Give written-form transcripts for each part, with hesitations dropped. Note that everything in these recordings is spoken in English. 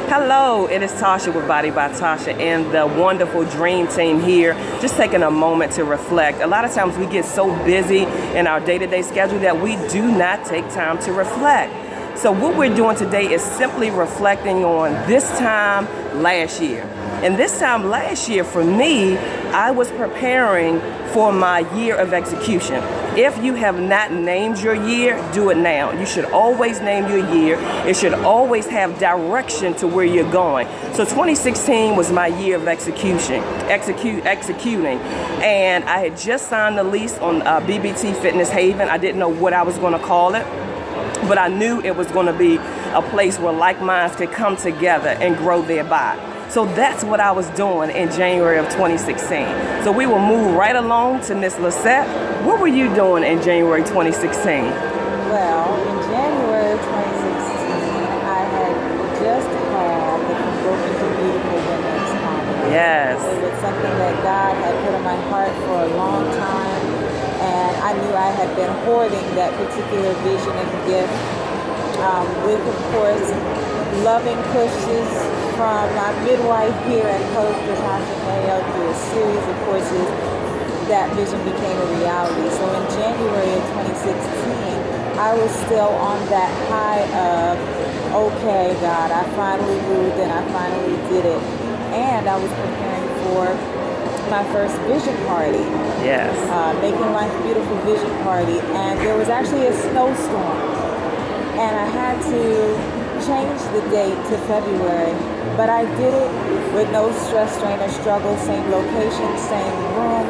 Hello, it is Tasha with Body by Tasha and the wonderful Dream Team here. Just taking a moment to reflect. A lot of times we get so busy in our day-to-day schedule that we do not take time to reflect. So what we're doing today is simply reflecting on this time last year. And this time last year for me, I was preparing for my year of execution. If you have not named your year, do it now. You should always name your year. It should always have direction to where you're going. So 2016 was my year of executing. And I had just signed the lease on BBT Fitness Haven. I didn't know what I was going to call it, but I knew it was going to be a place where like minds could come together and grow thereby. So that's what I was doing in January of 2016. So we will move right along to Miss Lisette. What were you doing in January 2016? Well, in January of 2016, I had just had the Broken to Beautiful Women's Conference. Yes. It was something that God had put in my heart for a long time, and I knew I had been hoarding that particular vision and gift with, of course, loving pushes from my midwife here at Coach Natasha Mayo through a series of courses. That vision became a reality. So in January of 2016, I was still on that high of, okay, God, I finally moved and I finally did it. And I was preparing for my first vision party. Yes. Making Life Beautiful vision party. And there was actually a snowstorm. And I had to change the date to February. But I did it with no stress, strain, or struggle. Same location, same room.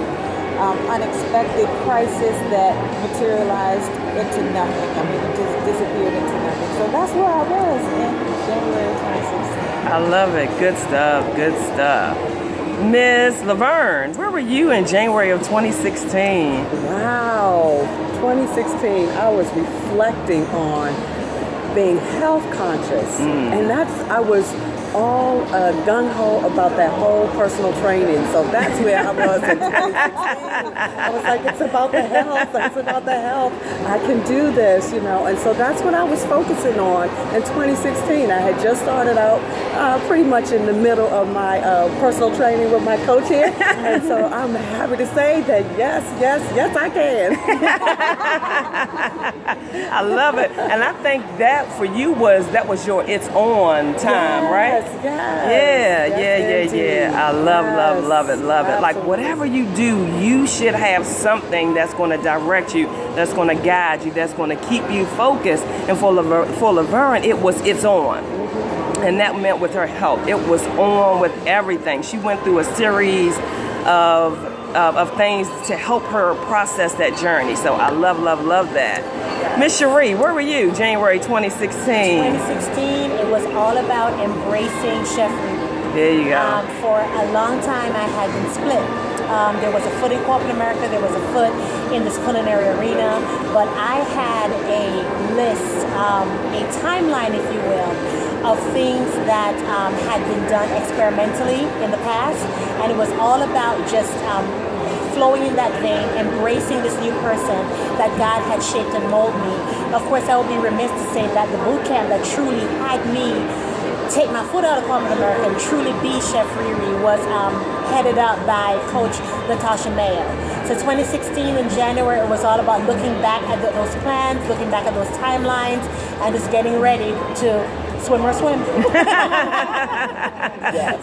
Unexpected crisis that materialized into nothing. I mean, it just disappeared into nothing. So that's where I was in January 2016. I love it. Good stuff. Good stuff. Ms. Laverne, where were you in January of 2016? Wow, 2016, I was reflecting on being health conscious. And I was all gung-ho about that whole personal training. So that's where I was in 2016. I was like, it's about the health. It's about the health. I can do this, And so that's what I was focusing on in 2016. I had just started out pretty much in the middle of my personal training with my coach here. And so I'm happy to say that yes, I can. I love it. And I think that for you was your it's on time, right? Yes, Yeah. I love it. Like whatever you do, you should have something that's going to direct you, that's going to guide you, that's going to keep you focused. And for Laverne, it's on. And that meant with her health, it was on with everything. She went through a series of things to help her process that journey. So I love that. Miss Cherie, where were you January 2016? 2016, it was all about embracing chefry. There you go. For a long time, I had been split. There was a foot in corporate America, there was a foot in this culinary arena, but I had a list, a timeline, if you will, of things that had been done experimentally in the past, and it was all about just flowing in that vein, embracing this new person that God had shaped and molded me. Of course, I would be remiss to say that the boot camp that truly had me take my foot out of corporate America and truly be Chef Riri was headed up by Coach Natasha Mayo. So 2016 in January, it was all about looking back at those plans, looking back at those timelines, and just getting ready to swim or swim. Yes.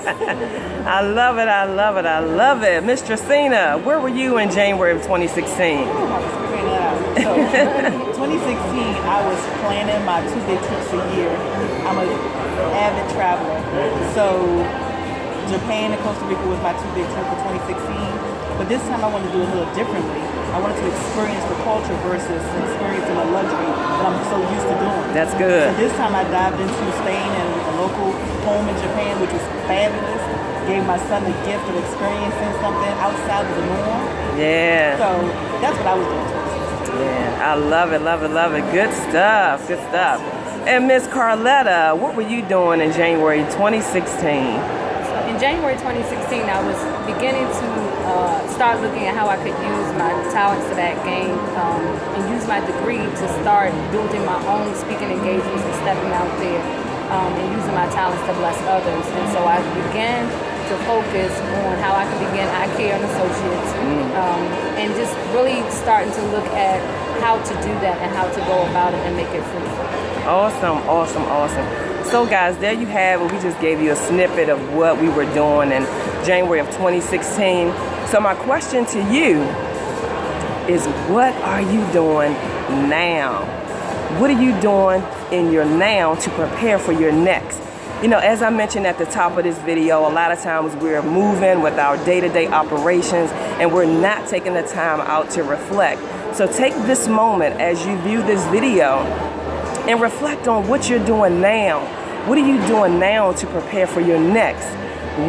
I love it. Miss Tracina, where were you in January of 2016? I was figuring it out. So 2016, I was planning my 2 big trips a year. I'm an avid traveler. So Japan and Costa Rica was my 2 big trips for 2016. But this time I wanted to do it a little differently. I wanted to experience the culture versus experiencing a luxury that I'm so used to doing. That's good. So this time I dived into staying in a local home in Japan, which was fabulous. Gave my son the gift of experiencing something outside of the norm. Yeah. So that's what I was doing. Yeah, I love it. Good stuff. And Miss Carletta, what were you doing in January 2016? In January 2016, I was beginning to start looking at how I could use my talents to that game and use my degree to start building my own speaking engagements and stepping out there. and using my talents to bless others. And so I began to focus on how I could begin eye care and associates, and just really starting to look at how to do that and how to go about it and make it fruitful. Awesome, awesome, awesome. So guys, there you have it. We just gave you a snippet of what we were doing in January of 2016. So my question to you is, what are you doing now? What are you doing in your now to prepare for your next? You know, as I mentioned at the top of this video, a lot of times we're moving with our day-to-day operations and we're not taking the time out to reflect. So take this moment as you view this video and reflect on what you're doing now. What are you doing now to prepare for your next?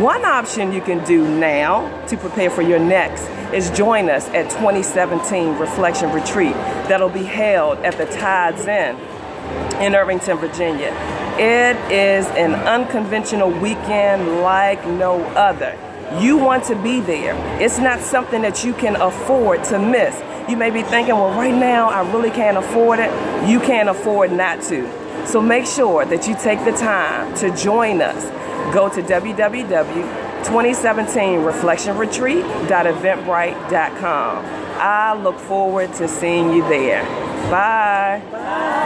One option you can do now to prepare for your next is join us at 2017 ReFleXion Retreat that'll be held at the Tides Inn in Irvington, Virginia. It is an unconventional weekend like no other. You want to be there. It's not something that you can afford to miss. You may be thinking, well, right now I really can't afford it. You can't afford not to. So make sure that you take the time to join us. Go to www.2017reflectionretreat.eventbrite.com. I look forward to seeing you there. Bye. Bye.